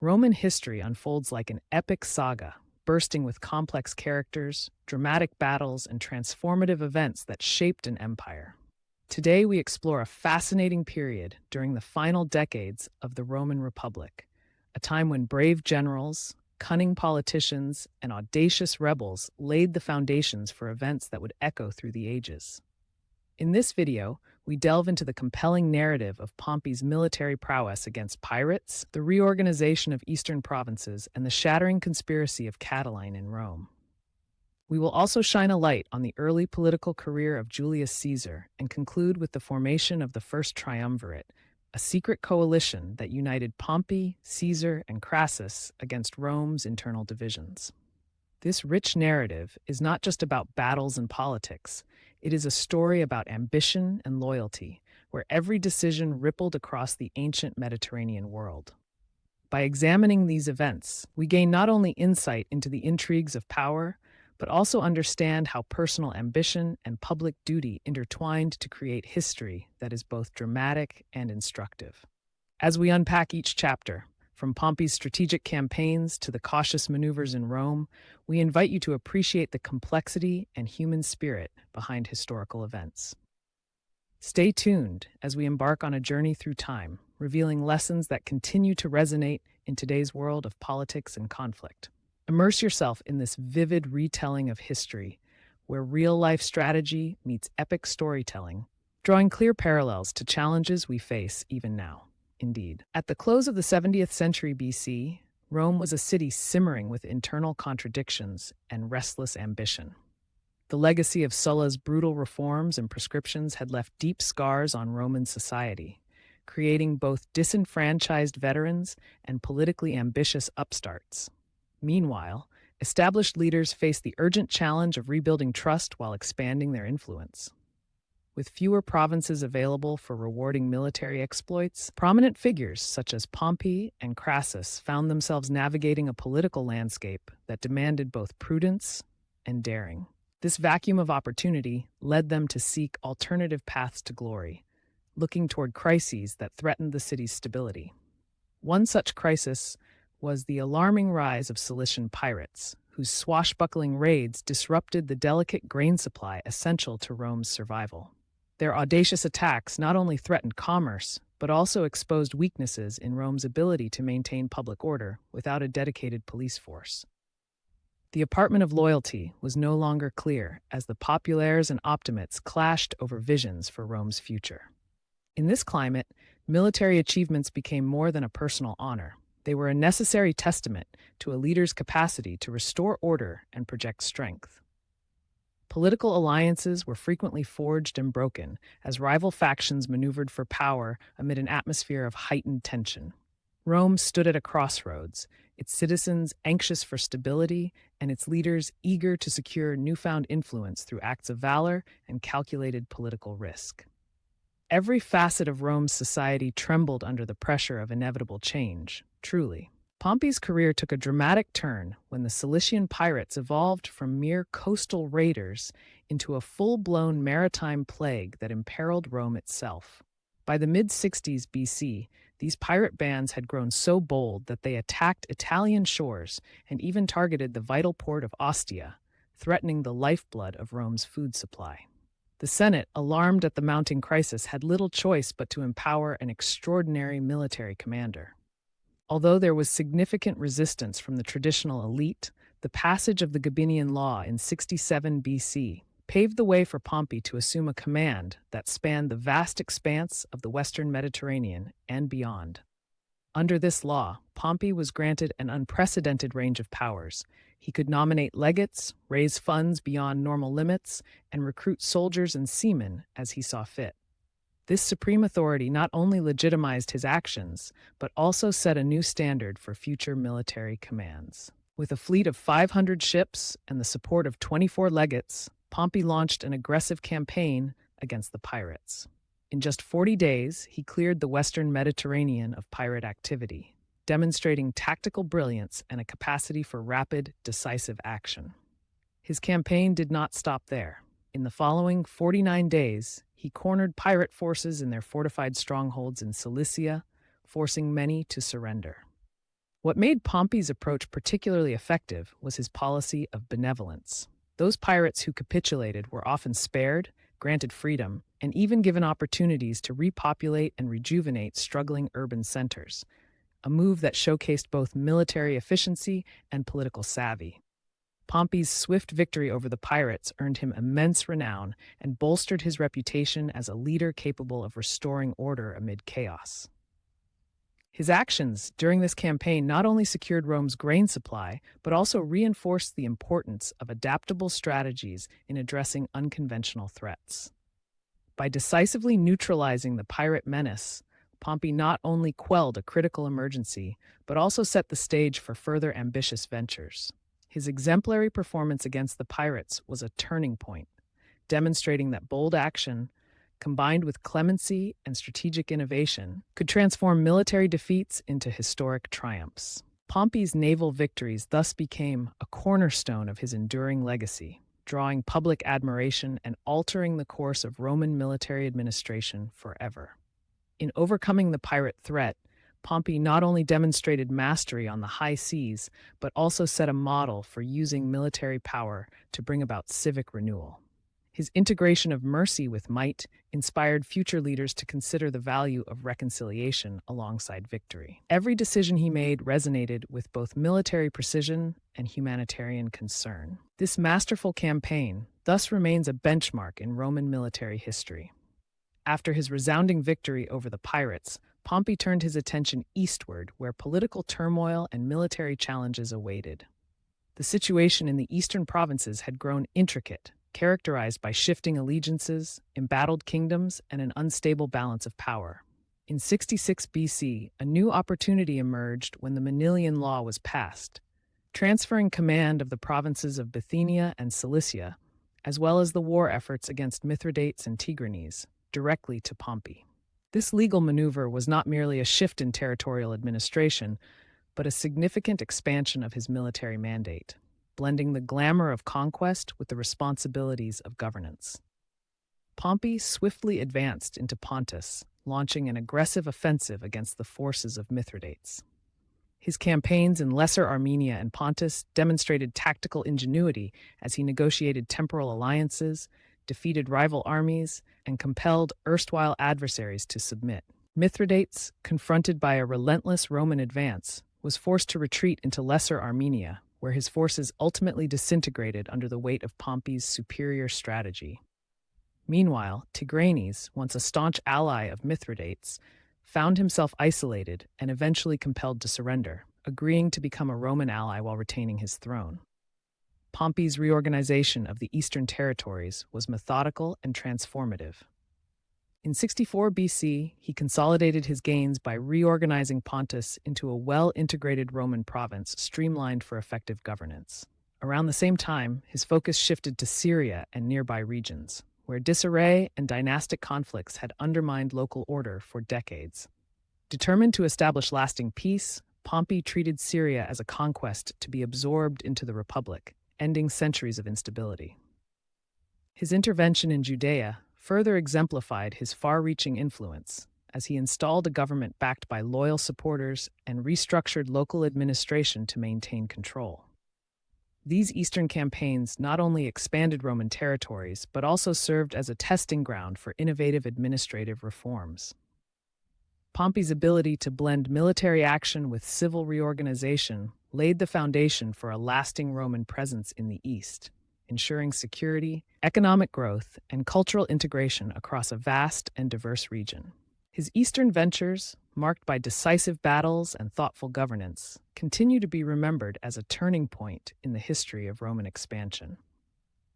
Roman history unfolds like an epic saga, bursting with complex characters, dramatic battles, and transformative events that shaped an empire. Today, we explore a fascinating period during the final decades of the Roman Republic, a time when brave generals, cunning politicians, and audacious rebels laid the foundations for events that would echo through the ages. In this video, we delve into the compelling narrative of Pompey's military prowess against pirates, the reorganization of eastern provinces, and the shattering conspiracy of Catiline in Rome. We will also shine a light on the early political career of Julius Caesar and conclude with the formation of the First Triumvirate, a secret coalition that united Pompey, Caesar, and Crassus against Rome's internal divisions. This rich narrative is not just about battles and politics. It is a story about ambition and loyalty, where every decision rippled across the ancient Mediterranean world. By examining these events, we gain not only insight into the intrigues of power, but also understand how personal ambition and public duty intertwined to create history that is both dramatic and instructive. As we unpack each chapter, from Pompey's strategic campaigns to the cautious maneuvers in Rome, we invite you to appreciate the complexity and human spirit behind historical events. Stay tuned as we embark on a journey through time, revealing lessons that continue to resonate in today's world of politics and conflict. Immerse yourself in this vivid retelling of history, where real-life strategy meets epic storytelling, drawing clear parallels to challenges we face even now. Indeed. At the close of the 70th century BC, Rome was a city simmering with internal contradictions and restless ambition. The legacy of Sulla's brutal reforms and prescriptions had left deep scars on Roman society, creating both disenfranchised veterans and politically ambitious upstarts. Meanwhile, established leaders faced the urgent challenge of rebuilding trust while expanding their influence. With fewer provinces available for rewarding military exploits, prominent figures such as Pompey and Crassus found themselves navigating a political landscape that demanded both prudence and daring. This vacuum of opportunity led them to seek alternative paths to glory, looking toward crises that threatened the city's stability. One such crisis was the alarming rise of Cilician pirates, whose swashbuckling raids disrupted the delicate grain supply essential to Rome's survival. Their audacious attacks not only threatened commerce, but also exposed weaknesses in Rome's ability to maintain public order without a dedicated police force. The apartment of loyalty was no longer clear as the populares and optimates clashed over visions for Rome's future. In this climate, military achievements became more than a personal honor. They were a necessary testament to a leader's capacity to restore order and project strength. Political alliances were frequently forged and broken as rival factions maneuvered for power amid an atmosphere of heightened tension. Rome stood at a crossroads, its citizens anxious for stability and its leaders eager to secure newfound influence through acts of valor and calculated political risk. Every facet of Rome's society trembled under the pressure of inevitable change, truly. Pompey's career took a dramatic turn when the Cilician pirates evolved from mere coastal raiders into a full-blown maritime plague that imperiled Rome itself. By the mid-60s BC, these pirate bands had grown so bold that they attacked Italian shores and even targeted the vital port of Ostia, threatening the lifeblood of Rome's food supply. The Senate, alarmed at the mounting crisis, had little choice but to empower an extraordinary military commander. Although there was significant resistance from the traditional elite, the passage of the Gabinian Law in 67 BC paved the way for Pompey to assume a command that spanned the vast expanse of the Western Mediterranean and beyond. Under this law, Pompey was granted an unprecedented range of powers. He could nominate legates, raise funds beyond normal limits, and recruit soldiers and seamen as he saw fit. This supreme authority not only legitimized his actions, but also set a new standard for future military commands. With a fleet of 500 ships and the support of 24 legates, Pompey launched an aggressive campaign against the pirates. In just 40 days, he cleared the Western Mediterranean of pirate activity, demonstrating tactical brilliance and a capacity for rapid, decisive action. His campaign did not stop there. In the following 49 days, he cornered pirate forces in their fortified strongholds in Cilicia, forcing many to surrender. What made Pompey's approach particularly effective was his policy of benevolence. Those pirates who capitulated were often spared, granted freedom, and even given opportunities to repopulate and rejuvenate struggling urban centers, a move that showcased both military efficiency and political savvy. Pompey's swift victory over the pirates earned him immense renown and bolstered his reputation as a leader capable of restoring order amid chaos. His actions during this campaign not only secured Rome's grain supply, but also reinforced the importance of adaptable strategies in addressing unconventional threats. By decisively neutralizing the pirate menace, Pompey not only quelled a critical emergency, but also set the stage for further ambitious ventures. His exemplary performance against the pirates was a turning point, demonstrating that bold action, combined with clemency and strategic innovation, could transform military defeats into historic triumphs. Pompey's naval victories thus became a cornerstone of his enduring legacy, drawing public admiration and altering the course of Roman military administration forever. In overcoming the pirate threat, Pompey not only demonstrated mastery on the high seas, but also set a model for using military power to bring about civic renewal. His integration of mercy with might inspired future leaders to consider the value of reconciliation alongside victory. Every decision he made resonated with both military precision and humanitarian concern. This masterful campaign thus remains a benchmark in Roman military history. After his resounding victory over the pirates, Pompey turned his attention eastward, where political turmoil and military challenges awaited. The situation in the eastern provinces had grown intricate, characterized by shifting allegiances, embattled kingdoms, and an unstable balance of power. In 66 BC, a new opportunity emerged when the Manilian Law was passed, transferring command of the provinces of Bithynia and Cilicia, as well as the war efforts against Mithridates and Tigranes, directly to Pompey. This legal maneuver was not merely a shift in territorial administration, but a significant expansion of his military mandate, blending the glamour of conquest with the responsibilities of governance. Pompey swiftly advanced into Pontus, launching an aggressive offensive against the forces of Mithridates. His campaigns in Lesser Armenia and Pontus demonstrated tactical ingenuity as he negotiated temporal alliances, defeated rival armies, and compelled erstwhile adversaries to submit. Mithridates, confronted by a relentless Roman advance, was forced to retreat into Lesser Armenia, where his forces ultimately disintegrated under the weight of Pompey's superior strategy. Meanwhile, Tigranes, once a staunch ally of Mithridates, found himself isolated and eventually compelled to surrender, agreeing to become a Roman ally while retaining his throne. Pompey's reorganization of the eastern territories was methodical and transformative. In 64 BC, he consolidated his gains by reorganizing Pontus into a well-integrated Roman province streamlined for effective governance. Around the same time, his focus shifted to Syria and nearby regions, where disarray and dynastic conflicts had undermined local order for decades. Determined to establish lasting peace, Pompey treated Syria as a conquest to be absorbed into the Republic, ending centuries of instability. His intervention in Judea further exemplified his far-reaching influence, as he installed a government backed by loyal supporters and restructured local administration to maintain control. These eastern campaigns not only expanded Roman territories, but also served as a testing ground for innovative administrative reforms. Pompey's ability to blend military action with civil reorganization laid the foundation for a lasting Roman presence in the East, ensuring security, economic growth, and cultural integration across a vast and diverse region. His eastern ventures, marked by decisive battles and thoughtful governance, continue to be remembered as a turning point in the history of Roman expansion.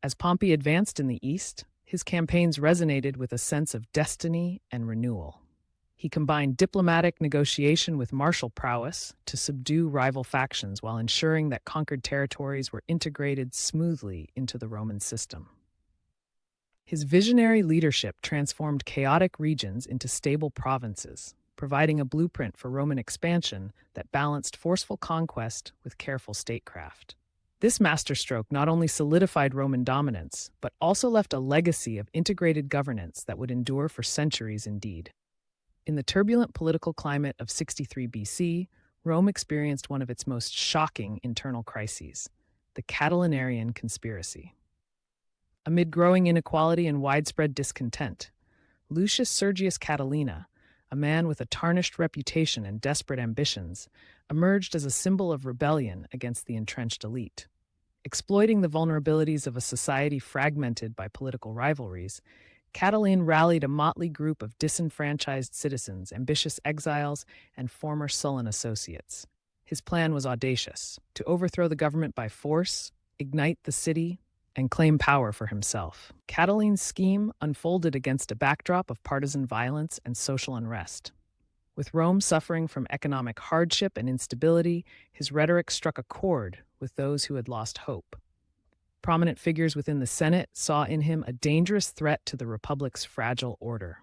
As Pompey advanced in the East, his campaigns resonated with a sense of destiny and renewal. He combined diplomatic negotiation with martial prowess to subdue rival factions while ensuring that conquered territories were integrated smoothly into the Roman system. His visionary leadership transformed chaotic regions into stable provinces, providing a blueprint for Roman expansion that balanced forceful conquest with careful statecraft. This masterstroke not only solidified Roman dominance, but also left a legacy of integrated governance that would endure for centuries indeed. In the turbulent political climate of 63 BC, Rome experienced one of its most shocking internal crises, the Catilinarian Conspiracy. Amid growing inequality and widespread discontent, Lucius Sergius Catilina, a man with a tarnished reputation and desperate ambitions, emerged as a symbol of rebellion against the entrenched elite. Exploiting the vulnerabilities of a society fragmented by political rivalries, Catiline rallied a motley group of disenfranchised citizens, ambitious exiles, and former Sullan associates. His plan was audacious: to overthrow the government by force, ignite the city, and claim power for himself. Catiline's scheme unfolded against a backdrop of partisan violence and social unrest. With Rome suffering from economic hardship and instability, his rhetoric struck a chord with those who had lost hope. Prominent figures within the Senate saw in him a dangerous threat to the Republic's fragile order.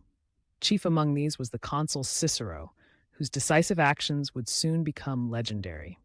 Chief among these was the consul Cicero, whose decisive actions would soon become legendary.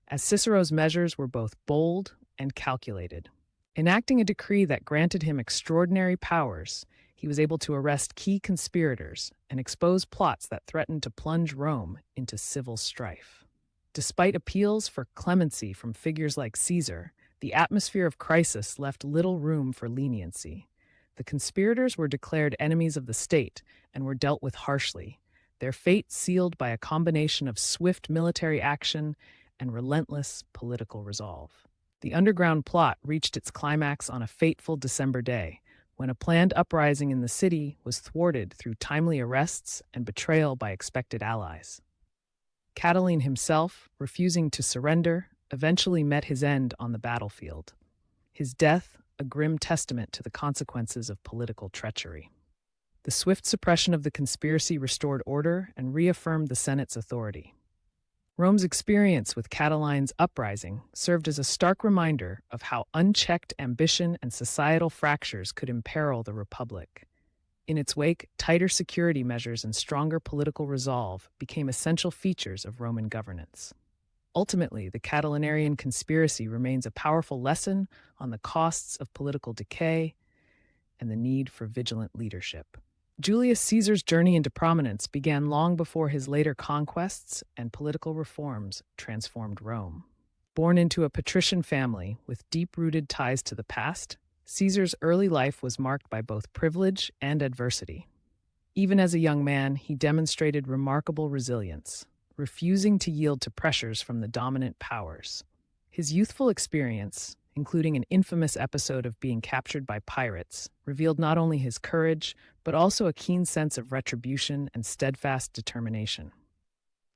As Cicero's measures were both bold and calculated. Enacting a decree that granted him extraordinary powers, he was able to arrest key conspirators and expose plots that threatened to plunge Rome into civil strife. Despite appeals for clemency from figures like Caesar, the atmosphere of crisis left little room for leniency. The conspirators were declared enemies of the state and were dealt with harshly, their fate sealed by a combination of swift military action and relentless political resolve. The underground plot reached its climax on a fateful December day, when a planned uprising in the city was thwarted through timely arrests and betrayal by expected allies. Catiline himself, refusing to surrender, eventually met his end on the battlefield. His death, a grim testament to the consequences of political treachery. The swift suppression of the conspiracy restored order and reaffirmed the Senate's authority. Rome's experience with Catiline's uprising served as a stark reminder of how unchecked ambition and societal fractures could imperil the Republic. In its wake, tighter security measures and stronger political resolve became essential features of Roman governance. Ultimately, the Catilinarian Conspiracy remains a powerful lesson on the costs of political decay and the need for vigilant leadership. Julius Caesar's journey into prominence began long before his later conquests and political reforms transformed Rome. Born into a patrician family with deep-rooted ties to the past, Caesar's early life was marked by both privilege and adversity. Even as a young man, he demonstrated remarkable resilience, refusing to yield to pressures from the dominant powers. His youthful experience, including an infamous episode of being captured by pirates, revealed not only his courage, but also a keen sense of retribution and steadfast determination.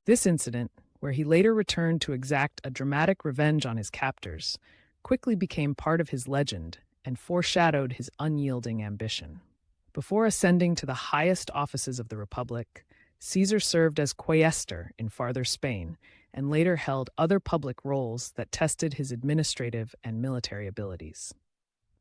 This incident, where he later returned to exact a dramatic revenge on his captors, quickly became part of his legend and foreshadowed his unyielding ambition. Before ascending to the highest offices of the Republic, Caesar served as quaestor in farther Spain and later held other public roles that tested his administrative and military abilities.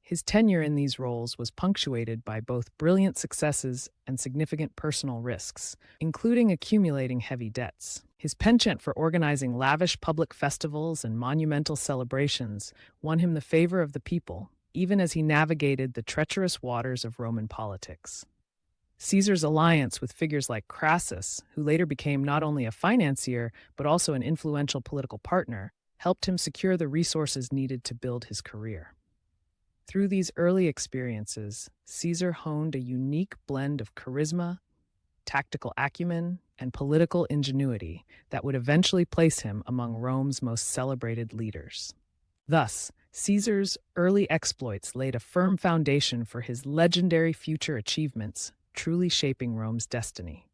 His tenure in these roles was punctuated by both brilliant successes and significant personal risks, including accumulating heavy debts. His penchant for organizing lavish public festivals and monumental celebrations won him the favor of the people, even as he navigated the treacherous waters of Roman politics. Caesar's alliance with figures like Crassus, who later became not only a financier but also an influential political partner, helped him secure the resources needed to build his career. Through these early experiences, Caesar honed a unique blend of charisma, tactical acumen, and political ingenuity that would eventually place him among Rome's most celebrated leaders. Thus, Caesar's early exploits laid a firm foundation for his legendary future achievements, truly shaping Rome's destiny.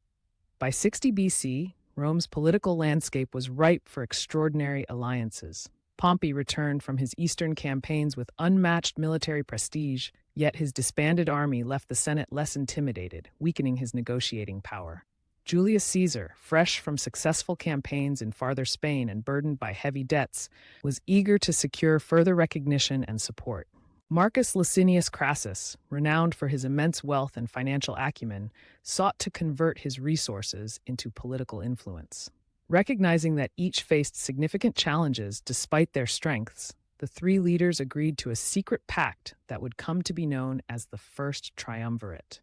By 60 BC, Rome's political landscape was ripe for extraordinary alliances. Pompey returned from his eastern campaigns with unmatched military prestige, yet his disbanded army left the Senate less intimidated, weakening his negotiating power. Julius Caesar, fresh from successful campaigns in farther Spain and burdened by heavy debts, was eager to secure further recognition and support. Marcus Licinius Crassus, renowned for his immense wealth and financial acumen, sought to convert his resources into political influence. Recognizing that each faced significant challenges despite their strengths, the three leaders agreed to a secret pact that would come to be known as the First Triumvirate.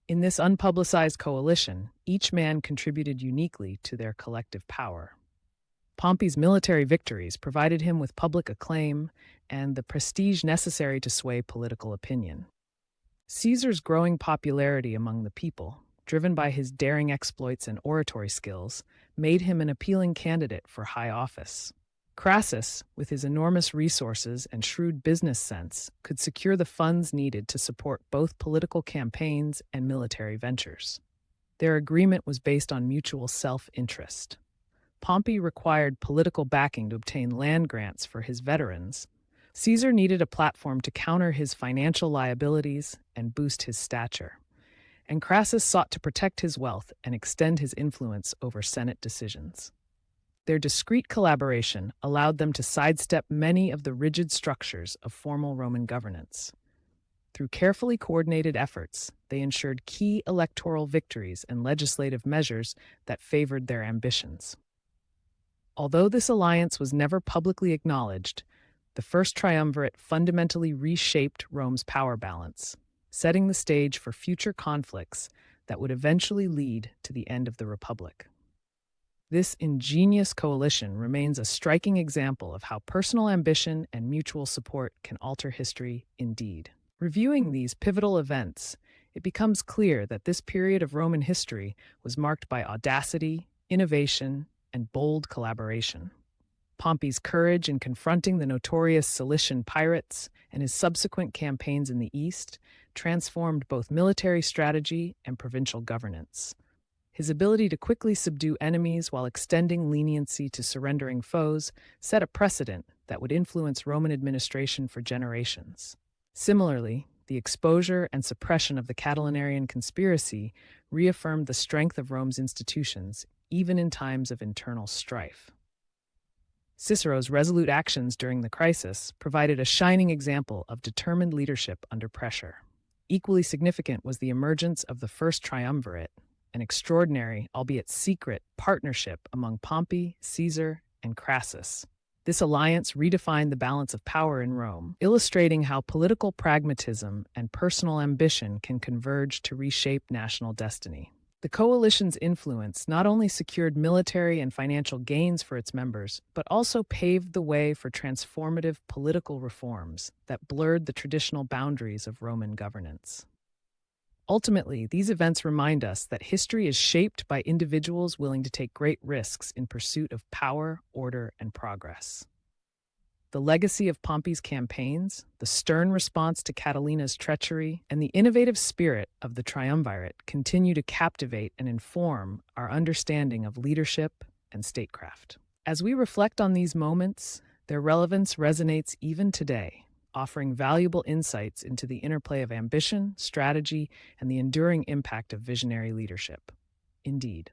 In this unpublicized coalition, each man contributed uniquely to their collective power. Pompey's military victories provided him with public acclaim and the prestige necessary to sway political opinion. Caesar's growing popularity among the people, driven by his daring exploits and oratory skills, made him an appealing candidate for high office. Crassus, with his enormous resources and shrewd business sense, could secure the funds needed to support both political campaigns and military ventures. Their agreement was based on mutual self-interest. Pompey required political backing to obtain land grants for his veterans. Caesar needed a platform to counter his financial liabilities and boost his stature. And Crassus sought to protect his wealth and extend his influence over Senate decisions. Their discreet collaboration allowed them to sidestep many of the rigid structures of formal Roman governance. Through carefully coordinated efforts, they ensured key electoral victories and legislative measures that favored their ambitions. Although this alliance was never publicly acknowledged, the First Triumvirate fundamentally reshaped Rome's power balance, setting the stage for future conflicts that would eventually lead to the end of the Republic. This ingenious coalition remains a striking example of how personal ambition and mutual support can alter history indeed. Reviewing these pivotal events, it becomes clear that this period of Roman history was marked by audacity, innovation, and bold collaboration. Pompey's courage in confronting the notorious Cilician pirates and his subsequent campaigns in the East transformed both military strategy and provincial governance. His ability to quickly subdue enemies while extending leniency to surrendering foes set a precedent that would influence Roman administration for generations. Similarly, the exposure and suppression of the Catilinarian Conspiracy reaffirmed the strength of Rome's institutions, even in times of internal strife. Cicero's resolute actions during the crisis provided a shining example of determined leadership under pressure. Equally significant was the emergence of the First Triumvirate, an extraordinary, albeit secret, partnership among Pompey, Caesar, and Crassus. This alliance redefined the balance of power in Rome, illustrating how political pragmatism and personal ambition can converge to reshape national destiny. The coalition's influence not only secured military and financial gains for its members, but also paved the way for transformative political reforms that blurred the traditional boundaries of Roman governance. Ultimately, these events remind us that history is shaped by individuals willing to take great risks in pursuit of power, order, and progress. The legacy of Pompey's campaigns, the stern response to Catilina's treachery, and the innovative spirit of the Triumvirate continue to captivate and inform our understanding of leadership and statecraft. As we reflect on these moments, their relevance resonates even today, offering valuable insights into the interplay of ambition, strategy, and the enduring impact of visionary leadership. Indeed,